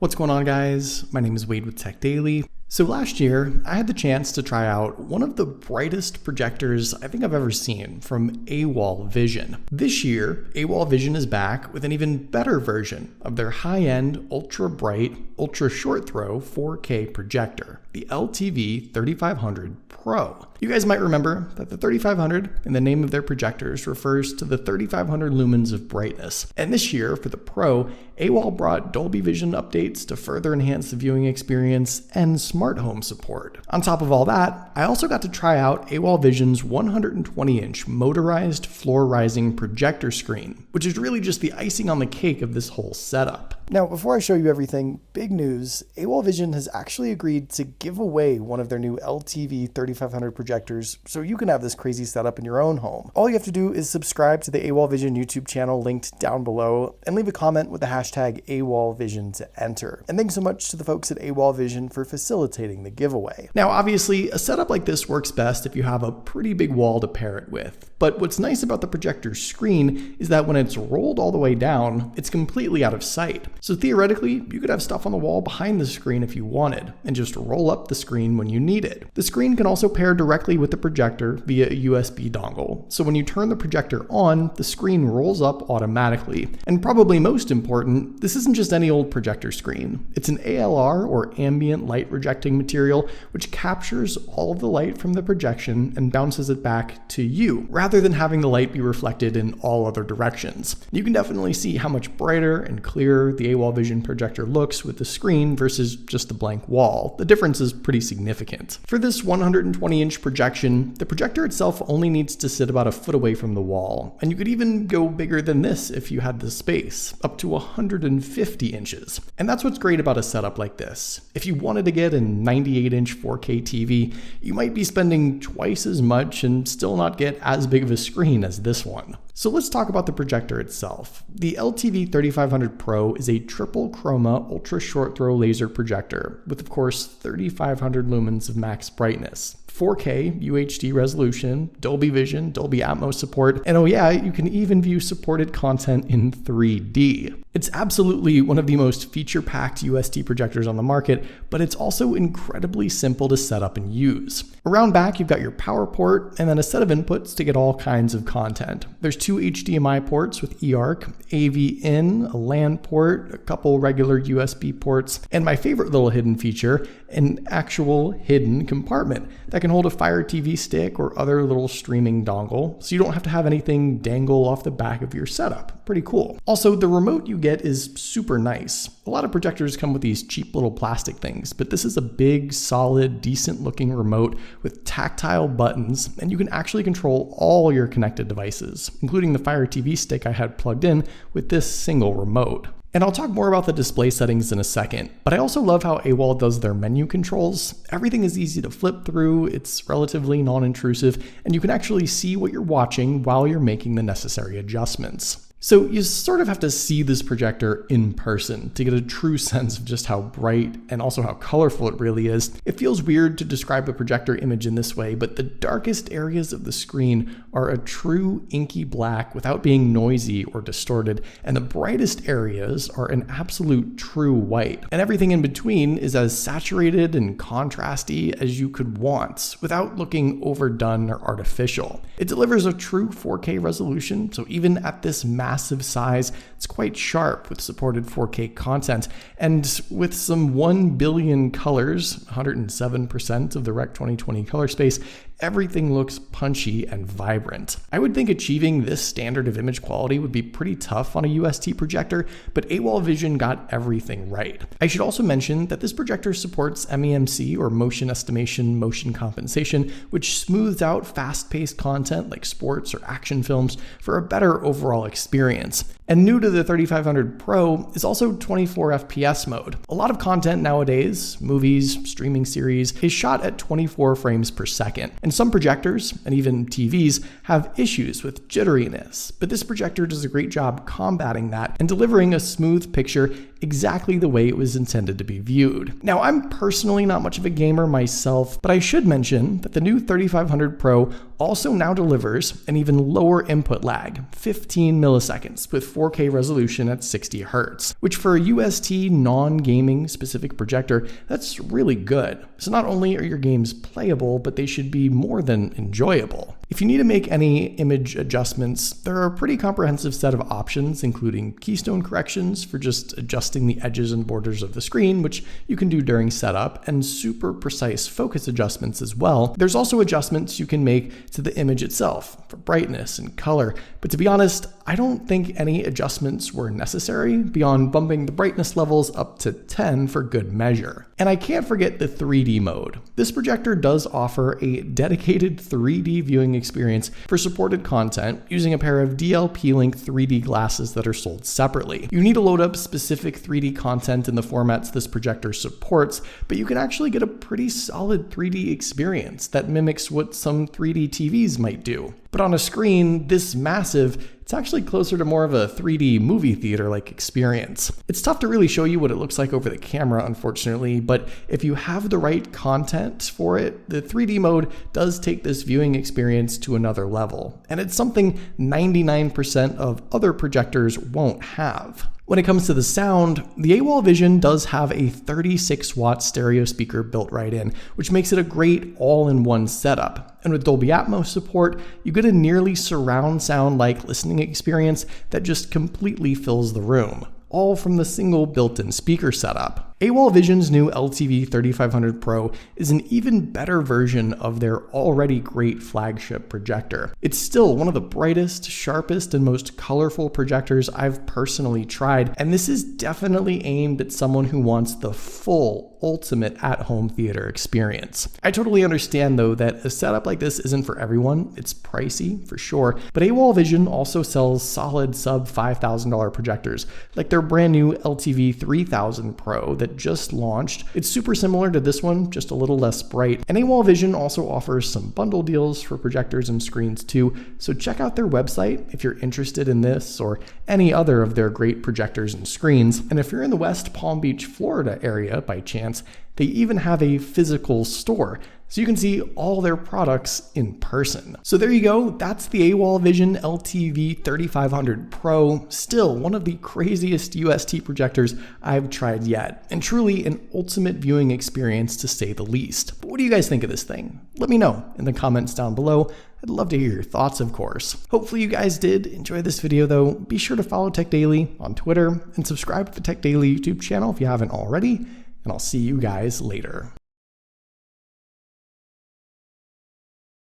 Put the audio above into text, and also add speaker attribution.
Speaker 1: What's going on, guys? My name is Wade with TechDaily. So last year, I had the chance to try out one of the brightest projectors I think I've ever seen from AWOL Vision. This year, AWOL Vision is back with an even better version of their high-end, ultra-bright, ultra-short-throw 4K projector, the LTV-3500 Pro. You guys might remember that the 3500 in the name of their projectors refers to the 3500 lumens of brightness. And this year, for the Pro, AWOL brought Dolby Vision updates to further enhance the viewing experience and smart home support. On top of all that, I also got to try out AWOL Vision's 120-inch motorized floor-rising projector screen, which is really just the icing on the cake of this whole setup. Now, before I show you everything, big news, AWOL Vision has actually agreed to give away one of their new LTV-3500 projectors so you can have this crazy setup in your own home. All you have to do is subscribe to the AWOL Vision YouTube channel linked down below and leave a comment with the hashtag AWOL Vision to enter. And thanks so much to the folks at AWOL Vision for facilitating the giveaway. Now, obviously, a setup like this works best if you have a pretty big wall to pair it with. But what's nice about the projector screen is that when it's rolled all the way down, it's completely out of sight. So theoretically, you could have stuff on the wall behind the screen if you wanted, and just roll up the screen when you need it. The screen can also pair directly with the projector via a USB dongle. So when you turn the projector on, the screen rolls up automatically. And probably most important, this isn't just any old projector screen. It's an ALR, or ambient light rejecting material, which captures all of the light from the projection and bounces it back to you, rather than having the light be reflected in all other directions. You can definitely see how much brighter and clearer the AWOL Vision projector looks with the screen versus just the blank wall. The difference is pretty significant. For this 120-inch projection, the projector itself only needs to sit about a foot away from the wall, and you could even go bigger than this if you had the space, up to 150 inches. And that's what's great about a setup like this. If you wanted to get a 98-inch 4K TV, you might be spending twice as much and still not get as big of a screen as this one. So let's talk about the projector itself. The LTV-3500 Pro is a triple chroma ultra short throw laser projector with, of course, 3500 lumens of max brightness, 4K UHD resolution, Dolby Vision, Dolby Atmos support, and oh yeah, you can even view supported content in 3D. It's absolutely one of the most feature-packed UST projectors on the market, but it's also incredibly simple to set up and use. Around back, you've got your power port and then a set of inputs to get all kinds of content. There's two HDMI ports with eARC, AV in, a LAN port, a couple regular USB ports, and my favorite little hidden feature, an actual hidden compartment that can hold a Fire TV stick or other little streaming dongle, so you don't have to have anything dangle off the back of your setup. Pretty cool. Also, the remote you get is super nice. A lot of projectors come with these cheap little plastic things, but this is a big, solid, decent looking remote with tactile buttons, and you can actually control all your connected devices, including the Fire TV stick I had plugged in with this single remote. And I'll talk more about the display settings in a second, but I also love how AWOL does their menu controls. Everything is easy to flip through, it's relatively non-intrusive, and you can actually see what you're watching while you're making the necessary adjustments. So you sort of have to see this projector in person to get a true sense of just how bright and also how colorful it really is. It feels weird to describe the projector image in this way, but the darkest areas of the screen are a true inky black without being noisy or distorted, and the brightest areas are an absolute true white. And everything in between is as saturated and contrasty as you could want without looking overdone or artificial. It delivers a true 4K resolution, so even at this massive size, it's quite sharp with supported 4K content, and with some 1 billion colors, 107% of the Rec 2020 color space, everything looks punchy and vibrant. I would think achieving this standard of image quality would be pretty tough on a UST projector, but AWOL Vision got everything right. I should also mention that this projector supports MEMC, or motion estimation, motion compensation, which smooths out fast-paced content like sports or action films for a better overall experience. And new to the 3500 Pro is also 24 FPS mode. A lot of content nowadays, movies, streaming series, is shot at 24 frames per second. And some projectors, and even TVs, have issues with jitteriness, but this projector does a great job combating that and delivering a smooth picture exactly the way it was intended to be viewed. Now, I'm personally not much of a gamer myself, but I should mention that the new 3500 Pro also now delivers an even lower input lag, 15 milliseconds, with 4K resolution at 60 Hz, which for a UST non-gaming specific projector, that's really good. So not only are your games playable, but they should be more than enjoyable. If you need to make any image adjustments, there are a pretty comprehensive set of options, including keystone corrections for just adjusting the edges and borders of the screen, which you can do during setup, and super precise focus adjustments as well. There's also adjustments you can make to the image itself for brightness and color, but to be honest, I don't think any adjustments were necessary beyond bumping the brightness levels up to 10 for good measure. And I can't forget the 3D mode. This projector does offer a dedicated 3D viewing experience for supported content using a pair of DLP-Link 3D glasses that are sold separately. You need to load up specific 3D content in the formats this projector supports, but you can actually get a pretty solid 3D experience that mimics what some 3D TVs might do. But on a screen this massive, it's actually closer to more of a 3D movie theater-like experience. It's tough to really show you what it looks like over the camera, unfortunately, but if you have the right content for it, the 3D mode does take this viewing experience to another level, and it's something 99% of other projectors won't have. When it comes to the sound, the AWOL Vision does have a 36-watt stereo speaker built right in, which makes it a great all-in-one setup. And with Dolby Atmos support, you get a nearly surround sound-like listening experience that just completely fills the room, all from the single built-in speaker setup. AWOL Vision's new LTV-3500 Pro is an even better version of their already great flagship projector. It's still one of the brightest, sharpest, and most colorful projectors I've personally tried, and this is definitely aimed at someone who wants the full, ultimate at-home theater experience. I totally understand though that a setup like this isn't for everyone. It's pricey for sure, but AWOL Vision also sells solid sub $5,000 projectors, like their brand new LTV-3000 Pro that just launched. It's super similar to this one, just a little less bright. And AWOL Vision also offers some bundle deals for projectors and screens too, so check out their website if you're interested in this or any other of their great projectors and screens. And if you're in the West Palm Beach, Florida area by chance, they even have a physical store, so you can see all their products in person. So there you go, that's the AWOL Vision LTV-3500 Pro, still one of the craziest UST projectors I've tried yet, and truly an ultimate viewing experience to say the least. But what do you guys think of this thing? Let me know in the comments down below. I'd love to hear your thoughts, of course. Hopefully you guys did enjoy this video though. Be sure to follow TechDaily on Twitter and subscribe to the TechDaily YouTube channel if you haven't already, and I'll see you guys later.